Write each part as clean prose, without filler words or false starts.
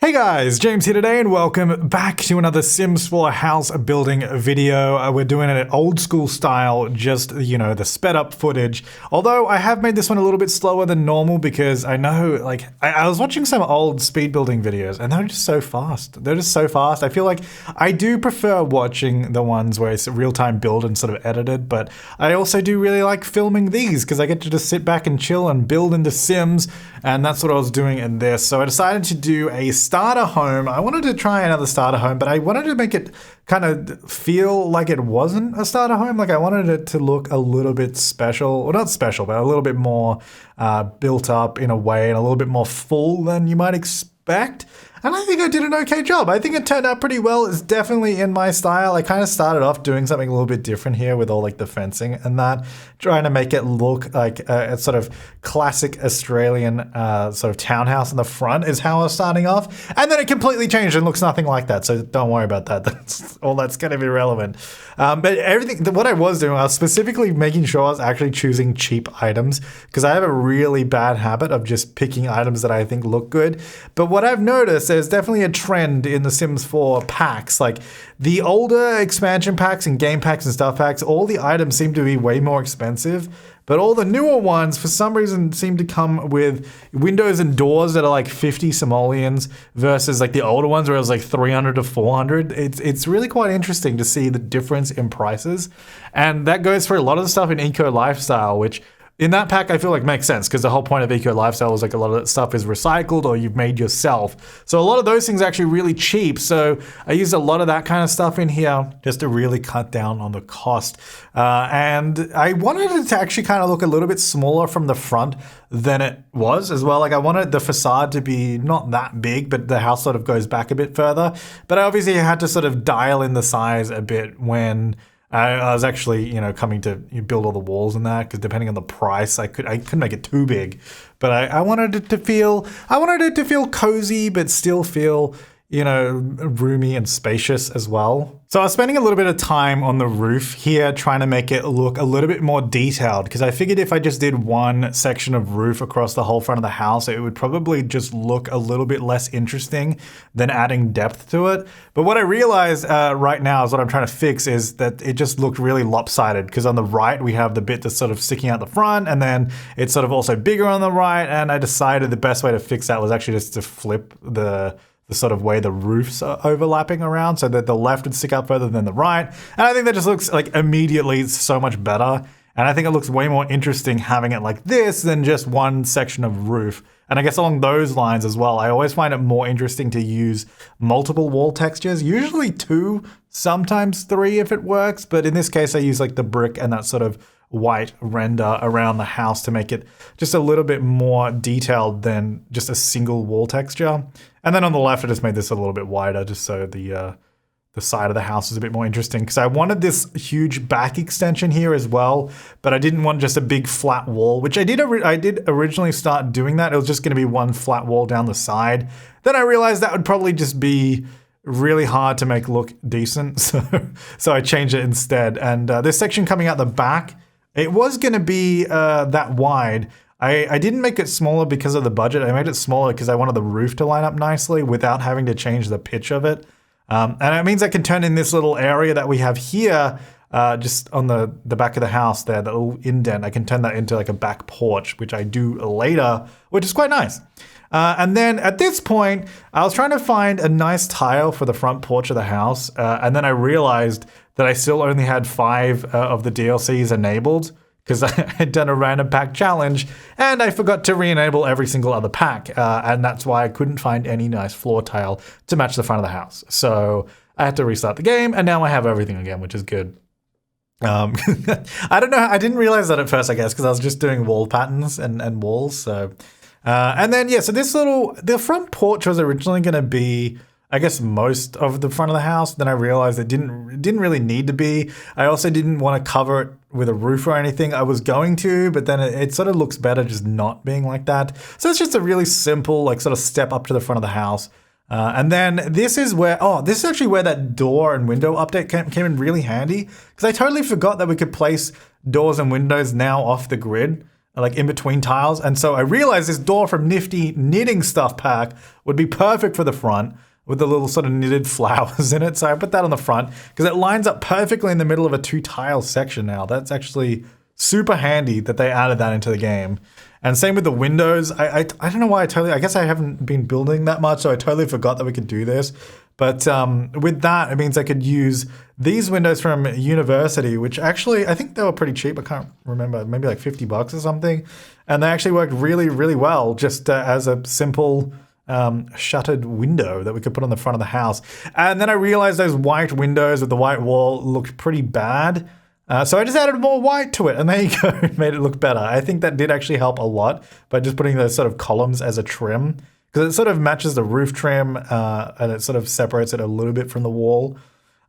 Hey guys, James here today and welcome back to another Sims 4 house building video. We're doing it old school style, just, the sped up footage. Although I have made this one a little bit slower than normal because I know, I was watching some old speed building videos and they're just so fast. They're just so fast. I feel like I do prefer watching the ones where it's real-time build and sort of edited, but I also do really like filming these because I get to just sit back and chill and build into Sims, and that's what I was doing in this. So I decided to do a starter home. I wanted to try another starter home, but I wanted to make it kind of feel like it wasn't a starter home. Like I wanted it to look a little bit special, well, not special, but a little bit more built up in a way and a little bit more full than you might expect. And I think I did an okay job. I think it turned out pretty well. It's definitely in my style. I kind of started off doing something a little bit different here with all like the fencing and that, trying to make it look like a sort of classic Australian sort of townhouse in the front is how I was starting off. And then it completely changed and looks nothing like that. So don't worry about that. That's all that's going to be relevant. But everything, what I was doing, I was specifically making sure I was actually choosing cheap items because I have a really bad habit of just picking items that I think look good. But what I've noticed, there's definitely a trend in the Sims 4 packs. Like the older expansion packs and game packs and stuff packs, all the items seem to be way more expensive. But all the newer ones, for some reason, seem to come with windows and doors that are like 50 simoleons versus like the older ones where it was like 300 to 400. It's really quite interesting to see the difference in prices. And that goes for a lot of the stuff in Eco Lifestyle, which in that pack, I feel like makes sense because the whole point of Eco Lifestyle is like a lot of that stuff is recycled or you've made yourself. So a lot of those things are actually really cheap. So I used a lot of that kind of stuff in here just to really cut down on the cost. And I wanted it to actually kind of look a little bit smaller from the front than it was as well. Like I wanted the facade to be not that big, but the house sort of goes back a bit further. But I obviously had to sort of dial in the size a bit when I was actually, coming to build all the walls and that, because depending on the price, I couldn't make it too big, but I wanted it to feel cozy, but still feel, roomy and spacious as well. So I was spending a little bit of time on the roof here trying to make it look a little bit more detailed because I figured if I just did one section of roof across the whole front of the house, it would probably just look a little bit less interesting than adding depth to it. But what I realized right now is what I'm trying to fix is that it just looked really lopsided because on the right we have the bit that's sort of sticking out the front and then it's sort of also bigger on the right, and I decided the best way to fix that was actually just to flip the sort of way the roofs are overlapping around so that the left would stick up further than the right. And I think that just looks like immediately so much better. And I think it looks way more interesting having it like this than just one section of roof. And I guess along those lines as well, I always find it more interesting to use multiple wall textures, usually 2, sometimes 3 if it works. But in this case, I use like the brick and that sort of white render around the house to make it just a little bit more detailed than just a single wall texture. And then on the left, I just made this a little bit wider just so the side of the house is a bit more interesting because I wanted this huge back extension here as well, but I didn't want just a big flat wall, which I did originally start doing that. It was just going to be one flat wall down the side. Then I realized that would probably just be really hard to make look decent, so I changed it instead. And this section coming out the back, it was going to be that wide. I didn't make it smaller because of the budget. I made it smaller because I wanted the roof to line up nicely without having to change the pitch of it. And it means I can turn in this little area that we have here, just on the back of the house there, the little indent. I can turn that into like a back porch, which I do later, which is quite nice. And then at this point, I was trying to find a nice tile for the front porch of the house. And then I realized that I still only had 5 of the DLCs enabled because I had done a random pack challenge and I forgot to re-enable every single other pack. And that's why I couldn't find any nice floor tile to match the front of the house. So I had to restart the game and now I have everything again, which is good. I don't know. I didn't realize that at first, I guess, because I was just doing wall patterns and walls. So, and then, yeah, so the front porch was originally going to be, I guess, most of the front of the house. Then I realized it didn't really need to be. I also didn't want to cover it with a roof or anything. I was going to, but then it sort of looks better just not being like that. So it's just a really simple, like, sort of step up to the front of the house. And then this is actually where that door and window update came in really handy because I totally forgot that we could place doors and windows now off the grid. like in between tiles. And so I realized this door from Nifty Knitting Stuff Pack would be perfect for the front with the little sort of knitted flowers in it. So I put that on the front because it lines up perfectly in the middle of a 2-tile section now. That's actually super handy that they added that into the game. And same with the windows. I don't know why I guess I haven't been building that much, so I totally forgot that we could do this. But with that, it means I could use these windows from University, which actually, I think they were pretty cheap. I can't remember, maybe like $50 or something. And they actually worked really, really well just as a simple shuttered window that we could put on the front of the house. And then I realized those white windows with the white wall looked pretty bad. So I just added more white to it, and there you go. It made it look better. I think that did actually help a lot by just putting those sort of columns as a trim, because it sort of matches the roof trim, and it sort of separates it a little bit from the wall.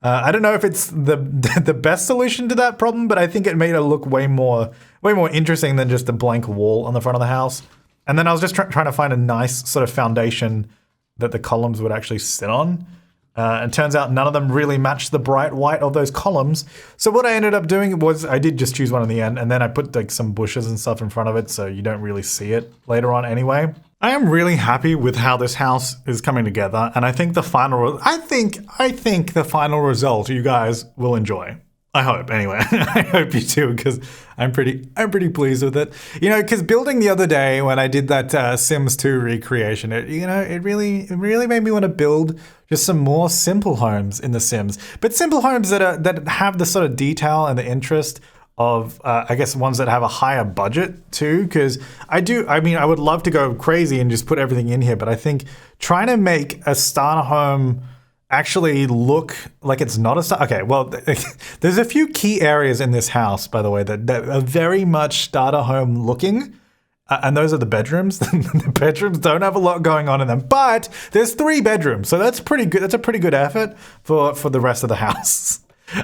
I don't know if it's the best solution to that problem, but I think it made it look way more interesting than just a blank wall on the front of the house. And then I was just trying to find a nice sort of foundation that the columns would actually sit on. And turns out none of them really matched the bright white of those columns. So what I ended up doing was I did just choose one in the end, and then I put like some bushes and stuff in front of it so you don't really see it later on anyway. I am really happy with how this house is coming together, and I think the final the final result you guys will enjoy. I hope, anyway. I hope you do, because I'm pretty pleased with it. You know, because building the other day when I did that Sims 2 recreation, it really made me want to build just some more simple homes in The Sims, but simple homes that have the sort of detail and the interest of, I guess, ones that have a higher budget too. Because I would love to go crazy and just put everything in here, but I think trying to make a starter home actually look like it's not a star. Okay, well, there's a few key areas in this house, by the way, that are very much starter home looking. And those are the bedrooms. The bedrooms don't have a lot going on in them, but there's 3 bedrooms, so that's pretty good. That's a pretty good effort for the rest of the house.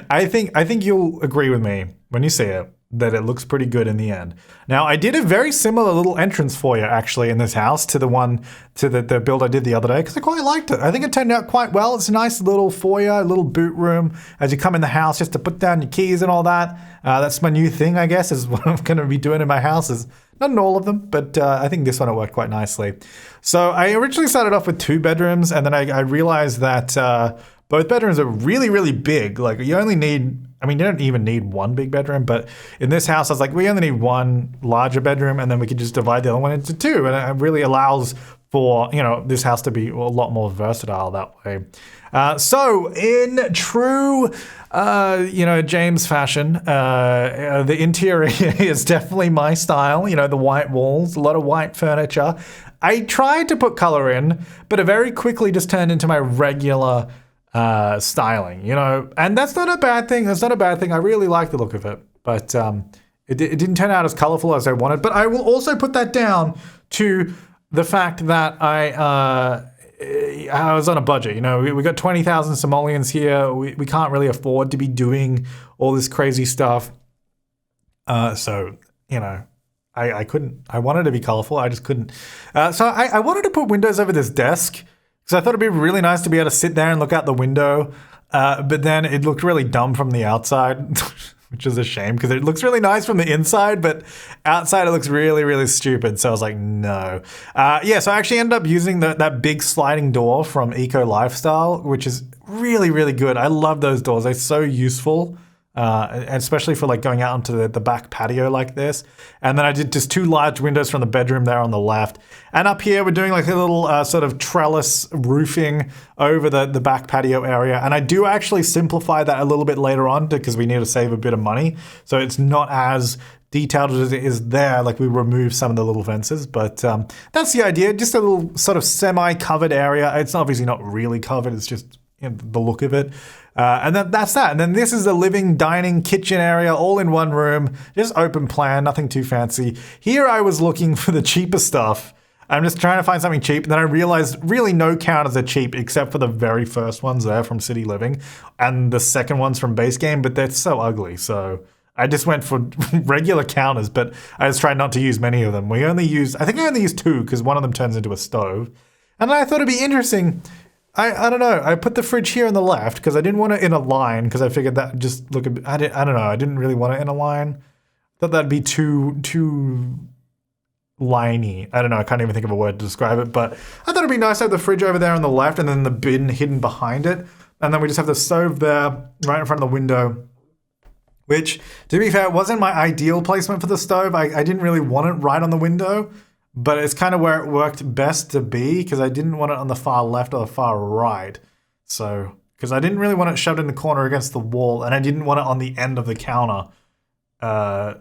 I think you'll agree with me when you see it that it looks pretty good in the end. Now, I did a very similar little entrance foyer actually in this house to the build I did the other day, because I quite liked it. I think it turned out quite well. It's a nice little foyer, little boot room as you come in the house, just to put down your keys and all that. That's my new thing, I guess, is what I'm going to be doing in my house. Is not in all of them, but I think this one will work quite nicely. So I originally started off with 2 bedrooms, and then I realized that both bedrooms are really, really big. Like you don't even need 1 big bedroom, but in this house, I was like, we only need 1 larger bedroom, and then we could just divide the other one into 2. And it really allows for, this house to be a lot more versatile that way. So in true, James fashion, the interior is definitely my style. The white walls, a lot of white furniture. I tried to put color in, but it very quickly just turned into my regular styling, and that's not a bad thing. I really like the look of it, but it didn't turn out as colorful as I wanted. But I will also put that down to the fact that I was on a budget. We got 20,000 simoleons here. We can't really afford to be doing all this crazy stuff. So I couldn't. I wanted to be colorful. I just couldn't. So I wanted to put windows over this desk, because I thought it'd be really nice to be able to sit there and look out the window. But then it looked really dumb from the outside, which is a shame, because it looks really nice from the inside, but outside it looks really, really stupid. So I was like, no. So I actually ended up using that big sliding door from Eco Lifestyle, which is really, really good. I love those doors. They're so useful. Especially for like going out onto the back patio like this. And then I did just 2 large windows from the bedroom there on the left. And up here, we're doing like a little sort of trellis roofing over the back patio area. And I do actually simplify that a little bit later on, because we need to save a bit of money. So it's not as detailed as it is there. Like we remove some of the little fences, but that's the idea. Just a little sort of semi-covered area. It's obviously not really covered. It's just the look of it. And that's that. And then this is the living, dining, kitchen area, all in one room. Just open plan, nothing too fancy. Here I was looking for the cheaper stuff. I'm just trying to find something cheap. And then I realized really no counters are cheap, except for the very first ones there from City Living and the second ones from Base Game, but they're so ugly. So I just went for regular counters, but I just tried not to use many of them. I think I only used 2, because one of them turns into a stove. And I thought it'd be interesting. I don't know. I put the fridge here on the left because I didn't want it in a line, because I figured that just look a bit, I don't know. I didn't really want it in a line. Thought that'd be too liney. I don't know, I can't even think of a word to describe it, but I thought it'd be nice to have the fridge over there on the left and then the bin hidden behind it. And then we just have the stove there right in front of the window, which, to be fair, wasn't my ideal placement for the stove. I didn't really want it right on the window, but it's kind of where it worked best to be because I didn't want it on the far left or the far right. So, because I didn't really want it shoved in the corner against the wall, and I didn't want it on the end of the counter.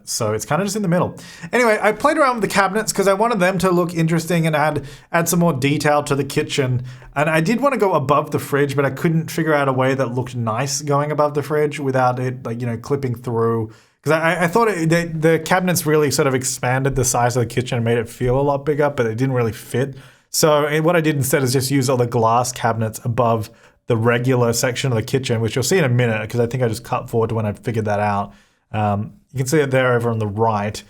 So it's kind of just in the middle. Anyway, I played around with the cabinets because I wanted them to look interesting and add some more detail to the kitchen. And I did want to go above the fridge, but I couldn't figure out a way that looked nice going above the fridge without it, like, you know, clipping through. Because I thought the cabinets really sort of expanded the size of the kitchen and made it feel a lot bigger, but it didn't really fit. So what I did instead is just use all the glass cabinets above the regular section of the kitchen, which you'll see in a minute because I think I just cut forward to when I figured that out. You can see it there over on the right.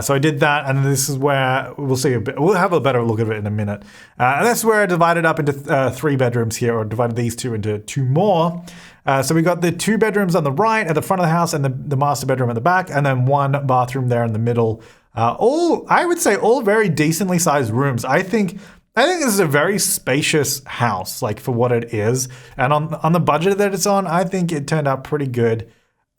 So I did that, and this is where we'll see a bit. We'll have a better look at it in a minute. And that's where I divided up into 3 bedrooms here, or divided these 2 into 2 more. So we got the 2 bedrooms on the right at the front of the house, and the master bedroom at the back, and then 1 bathroom there in the middle. I would say all very decently sized rooms. I think this is a very spacious house, like for what it is, and on the budget that it's on, I think it turned out pretty good.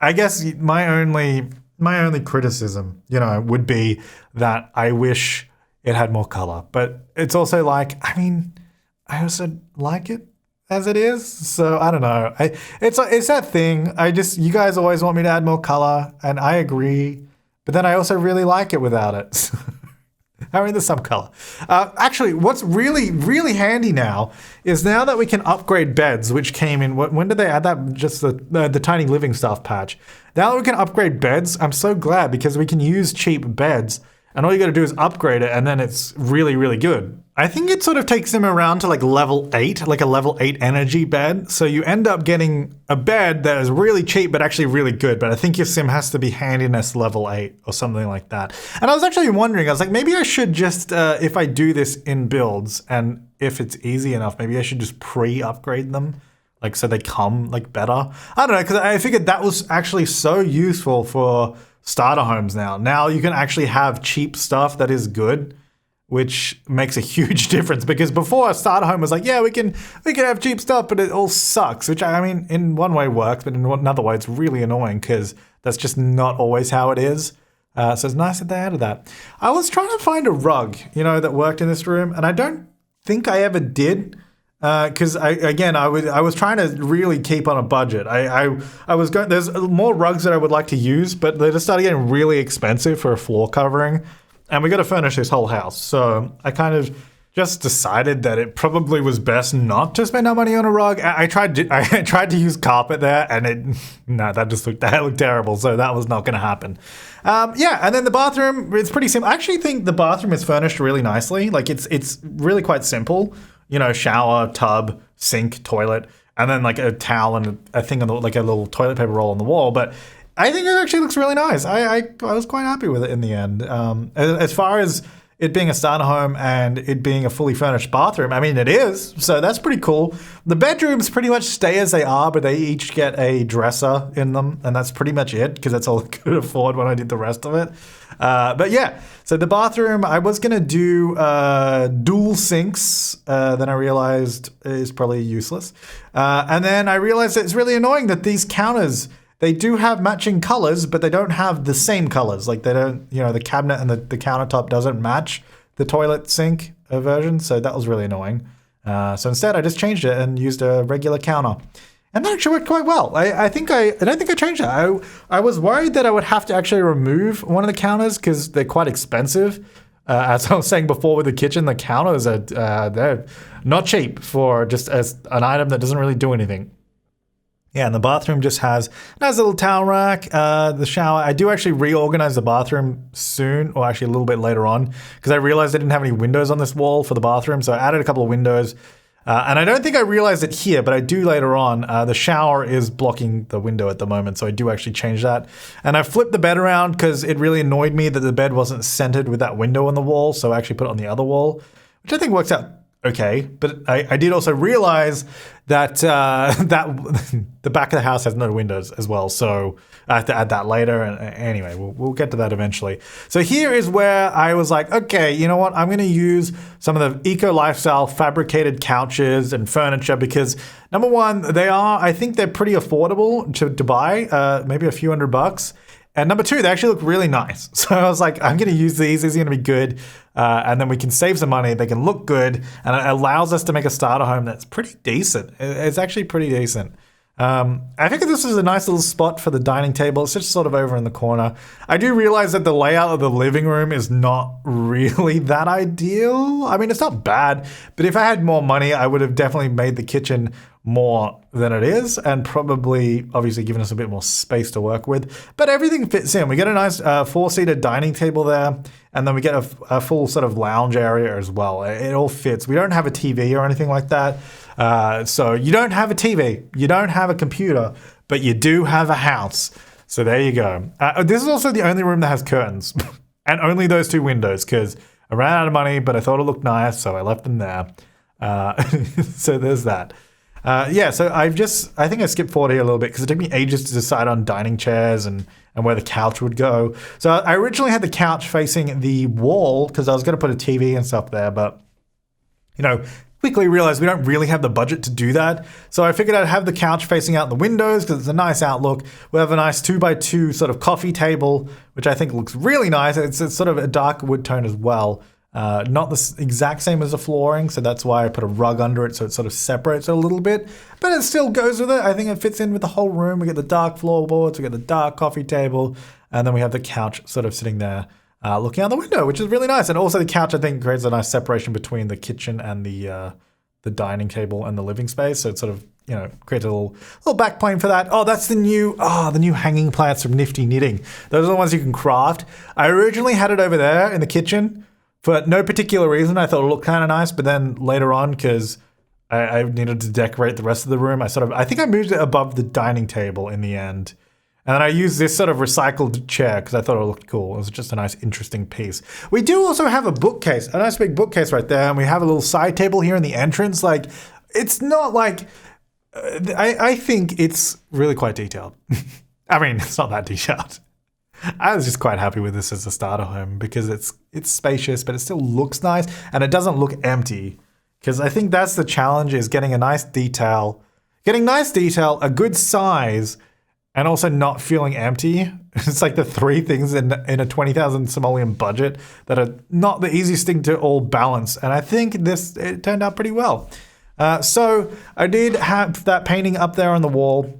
I guess my only criticism, you know, would be that I wish it had more color. But it's also like, I mean, I also like it as it is. So I don't know. It's that thing. You guys always want me to add more color, and I agree. But then I also really like it without it. I mean, there's some color. Actually, what's really, really handy now is now that we can upgrade beds, which came in, when did they add that? Just the tiny living stuff patch. Now that we can upgrade beds, I'm so glad because we can use cheap beds and all you got to do is upgrade it and then it's really, really good. I think it sort of takes them around to like level 8, like a level 8 energy bed. So you end up getting a bed that is really cheap but actually really good. But I think your sim has to be handiness level 8 or something like that. And I was actually wondering, I was like, maybe I should just, if I do this in builds and if it's easy enough, maybe I should just pre-upgrade them. Like, so they come like better. I don't know, because I figured that was actually so useful for starter homes now. Now you can actually have cheap stuff that is good, which makes a huge difference. Because before a starter home was like, yeah, we can have cheap stuff, but it all sucks. Which I mean, in one way works, but in another way it's really annoying because that's just not always how it is. So it's nice that they added that. I was trying to find a rug, you know, that worked in this room, and I don't think I ever did. Because I was trying to really keep on a budget. I was going. There's more rugs that I would like to use, but they just started getting really expensive for a floor covering, and we got to furnish this whole house. So I kind of just decided that it probably was best not to spend our money on a rug. I tried to use carpet there, and that looked terrible. So that was not going to happen. Yeah, and then the bathroom, it's pretty simple. I actually think the bathroom is furnished really nicely. Like it's really quite simple. You know, shower, tub, sink, toilet, and then like a towel and a thing on like a little toilet paper roll on the wall. But I think it actually looks really nice. I was quite happy with it in the end. As far as it being a starter home and it being a fully furnished bathroom, I mean, it is. So that's pretty cool. The bedrooms pretty much stay as they are, but they each get a dresser in them. And that's pretty much it because that's all I could afford when I did the rest of it. But yeah, so the bathroom, I was going to do dual sinks. Then I realized is probably useless. And then I realized it's really annoying that these counters, they do have matching colors, but they don't have the same colors. Like they don't, you know, the cabinet and the countertop doesn't match the toilet sink version. So that was really annoying. So instead I just changed it and used a regular counter. And that actually worked quite well. I don't think I changed that. I was worried that I would have to actually remove one of the counters because they're quite expensive. As I was saying before with the kitchen, the counters are they're not cheap for just as an item that doesn't really do anything. Yeah, and the bathroom just has a nice little towel rack, the shower. I do actually reorganize the bathroom soon, or actually a little bit later on, because I realized I didn't have any windows on this wall for the bathroom, so I added a couple of windows. And I don't think I realized it here, but I do later on. The shower is blocking the window at the moment, so I do actually change that. And I flipped the bed around because it really annoyed me that the bed wasn't centered with that window on the wall, so I actually put it on the other wall, which I think works out okay, but I did also realize that that the back of the house has no windows as well, so I have to add that later. And anyway, we'll get to that eventually. So here is where I was like, okay, you know what? I'm going to use some of the eco lifestyle fabricated couches and furniture because number one, I think they're pretty affordable to buy, maybe a few $100. And number two, they actually look really nice. So I was like, I'm going to use these. These are going to be good. And then we can save some money. They can look good. And it allows us to make a starter home that's pretty decent. It's actually pretty decent. I think this is a nice little spot for the dining table. It's just sort of over in the corner. I do realize that the layout of the living room is not really that ideal. I mean, it's not bad. But if I had more money, I would have definitely made the kitchen more than it is and probably obviously given us a bit more space to work with, but everything fits in. We get a nice 4-seater dining table there, and then we get a full sort of lounge area as well. It all fits. We don't have a TV or anything like that. So you don't have a TV, you don't have a computer, but you do have a house. So there you go. This is also the only room that has curtains and only those 2 windows because I ran out of money, but I thought it looked nice, so I left them there. So there's that. So I think I skipped forward here a little bit because it took me ages to decide on dining chairs and where the couch would go. So I originally had the couch facing the wall because I was going to put a TV and stuff there, but quickly realized we don't really have the budget to do that. So I figured I'd have the couch facing out the windows because it's a nice outlook. We have a nice 2x2 sort of coffee table, which I think looks really nice. It's sort of a dark wood tone as well. Not the exact same as the flooring, so that's why I put a rug under it so it sort of separates it a little bit. But it still goes with it. I think it fits in with the whole room. We get the dark floorboards, we get the dark coffee table, and then we have the couch sort of sitting there looking out the window, which is really nice. And also the couch, I think, creates a nice separation between the kitchen and the dining table and the living space. So it sort of, creates a little back plane for that. Oh, that's the new hanging plants from Nifty Knitting. Those are the ones you can craft. I originally had it over there in the kitchen. For no particular reason, I thought it looked kind of nice, but then later on, because I needed to decorate the rest of the room, I think I moved it above the dining table in the end. And then I used this sort of recycled chair because I thought it looked cool. It was just a nice, interesting piece. We do also have a bookcase, a nice big bookcase right there, and we have a little side table here in the entrance. Like, it's not like... I think it's really quite detailed. I mean, it's not that detailed. I was just quite happy with this as a starter home because it's spacious, but it still looks nice and it doesn't look empty. Because I think that's the challenge, is getting nice detail, a good size, and also not feeling empty. It's like the 3 things in a 20,000 simoleon budget that are not the easiest thing to all balance. And I think it turned out pretty well. So I did have that painting up there on the wall,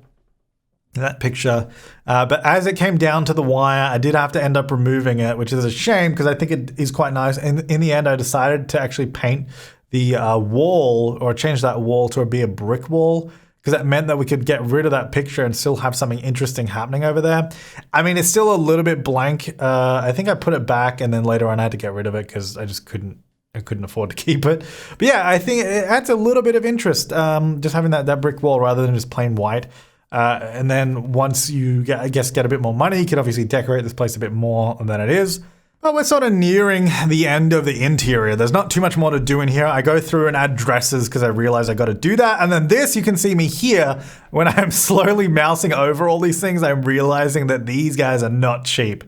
that picture, but as it came down to the wire, I did have to end up removing it, which is a shame because I think it is quite nice. And in the end, I decided to actually paint the wall, or change that wall to be a brick wall, because that meant that we could get rid of that picture and still have something interesting happening over there. I mean, it's still a little bit blank. I think I put it back, and then later on I had to get rid of it because I just couldn't afford to keep it. But yeah, I think it adds a little bit of interest, just having that brick wall rather than just plain white. And then once you get a bit more money, you can obviously decorate this place a bit more than it is. But we're sort of nearing the end of the interior. There's not too much more to do in here. I go through and add dresses because I realize I got to do that. And then this, you can see me here when I'm slowly mousing over all these things. I'm realizing that these guys are not cheap.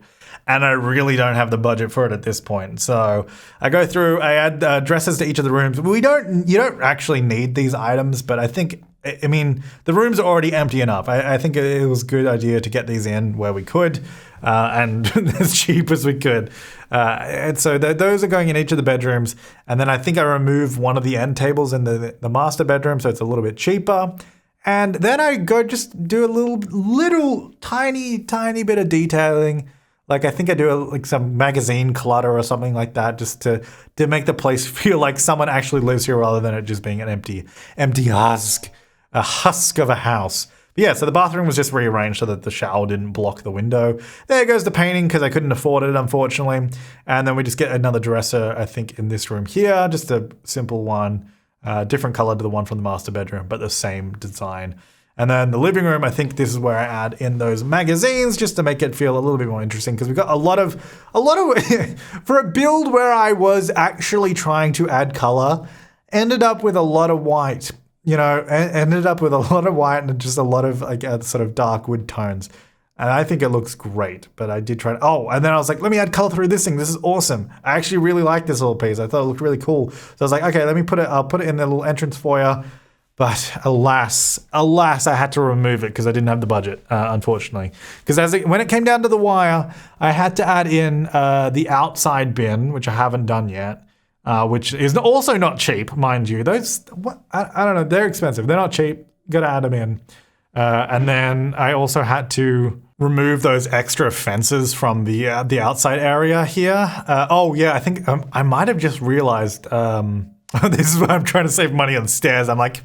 And I really don't have the budget for it at this point. So I go through, I add dresses to each of the rooms. You don't actually need these items, but I mean, the rooms are already empty enough. I think it was a good idea to get these in where we could, and as cheap as we could. And so those are going in each of the bedrooms. And then I think I remove one of the end tables in the master bedroom, so it's a little bit cheaper. And then I go just do a little tiny bit of detailing. Like, I think I do some magazine clutter or something like that, just to make the place feel like someone actually lives here rather than it just being an empty husk. A husk of a house. But yeah, so the bathroom was just rearranged so that the shower didn't block the window. There goes the painting because I couldn't afford it, unfortunately. And then we just get another dresser, I think, in this room here. Just a simple one, different color to the one from the master bedroom, but the same design. And then the living room, I think this is where I add in those magazines just to make it feel a little bit more interesting, because we've got a lot of for a build where I was actually trying to add color ended up with a lot of white. Ended up with a lot of white and just a lot of like sort of dark wood tones. And I think it looks great, but I did try to, and then I was like, let me add color through this thing. This is awesome. I actually really like this little piece. I thought it looked really cool. So I was like, okay, I'll put it in the little entrance foyer. But alas, I had to remove it because I didn't have the budget, unfortunately. Because when it came down to the wire, I had to add in the outside bin, which I haven't done yet. Which is also not cheap, mind you. I don't know, they're expensive. They're not cheap. Gotta add them in. And then I also had to remove those extra fences from the outside area here. I think I might have just realized this is why I'm trying to save money on stairs. I'm like,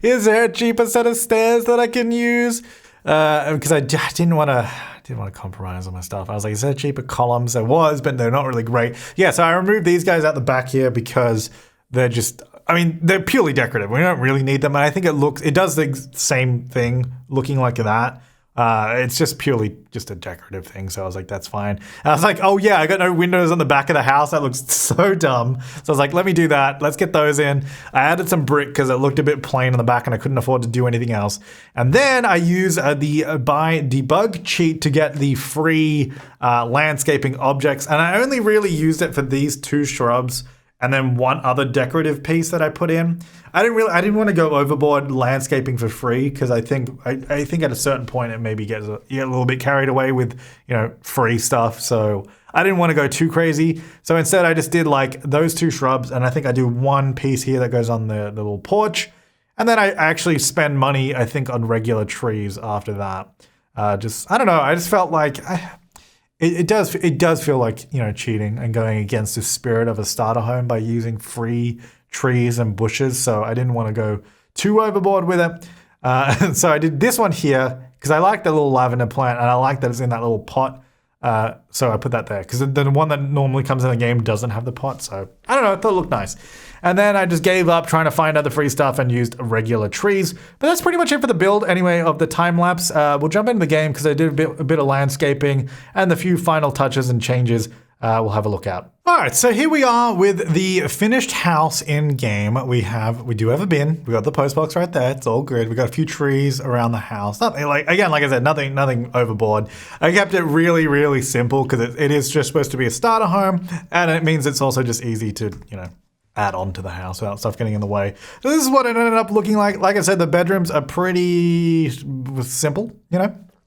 is there a cheaper set of stairs that I can use? Because I didn't want to compromise on my stuff. I was like, is there cheaper columns? There was, but they're not really great. Yeah, so I removed these guys out the back here because they're purely decorative. We don't really need them. And I think it does the same thing looking like that. It's just purely just a decorative thing. So I was like, that's fine. And I was like, oh yeah, I got no windows on the back of the house. That looks so dumb. So I was like, let me do that. Let's get those in. I added some brick because it looked a bit plain on the back and I couldn't afford to do anything else. And then I use the buy debug cheat to get the free landscaping objects. And I only really used it for these 2 shrubs and then one other decorative piece that I put in. I didn't want to go overboard landscaping for free because I think at a certain point it maybe gets a little bit carried away with free stuff. So I didn't want to go too crazy. So instead I just did like those 2 shrubs, and I think I do one piece here that goes on the little porch, and then I actually spend money I think on regular trees after that. I don't know. I just felt like It does feel like cheating and going against the spirit of a starter home by using free trees and bushes. So I didn't want to go too overboard with it. So I did this one here because I like the little lavender plant and I like that it's in that little pot. So I put that there because the one that normally comes in the game doesn't have the pot. So I don't know, I thought it looked nice. And then I just gave up trying to find other free stuff and used regular trees. But that's pretty much it for the build anyway of the time lapse. We'll jump into the game because I did a bit of landscaping and the few final touches and changes we'll have a look at. All right, so here we are with the finished house in game. We do have a bin. We got the post box right there. It's all good. We got a few trees around the house. Nothing like I said, nothing overboard. I kept it really, really simple because it is just supposed to be a starter home, and it means it's also just easy to add on to the house without stuff getting in the way. So this is what it ended up looking like. Like I said, the bedrooms are pretty simple.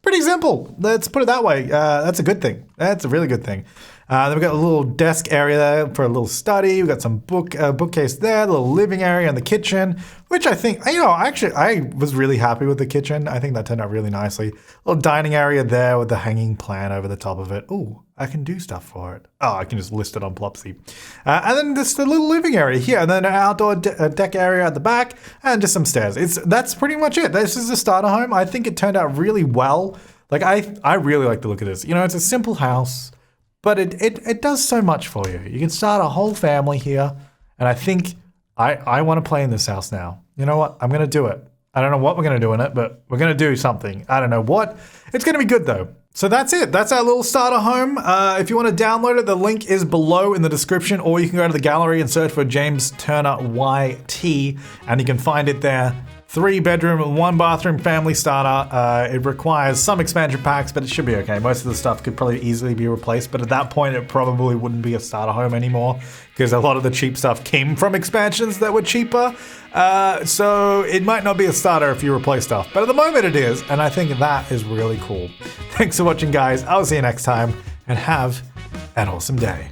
Pretty simple. Let's put it that way. That's a good thing. That's a really good thing. Then we've got a little desk area there for a little study. We've got some bookcase there, a little living area and the kitchen, which I think, actually, I was really happy with the kitchen. I think that turned out really nicely. A little dining area there with the hanging plant over the top of it. Ooh, I can do stuff for it. Oh, I can just list it on Plopsy. And then just a little living area here, and then an outdoor deck area at the back, and just some stairs. That's pretty much it. This is a starter home. I think it turned out really well. Like, I really like the look of this. It's a simple house, but it does so much for you. You can start a whole family here, and I think I want to play in this house now. You know what? I'm going to do it. I don't know what we're going to do in it, but we're going to do something. I don't know what. It's going to be good, though. So that's it. That's our little starter home. If you want to download it, the link is below in the description, or you can go to the gallery and search for James Turner YT, and you can find it there. 3-bedroom, 1-bathroom family starter. It requires some expansion packs, but it should be okay. Most of the stuff could probably easily be replaced, but at that point, it probably wouldn't be a starter home anymore because a lot of the cheap stuff came from expansions that were cheaper. So it might not be a starter if you replace stuff, but at the moment it is, and I think that is really cool. Thanks for watching, guys. I'll see you next time, and have an awesome day.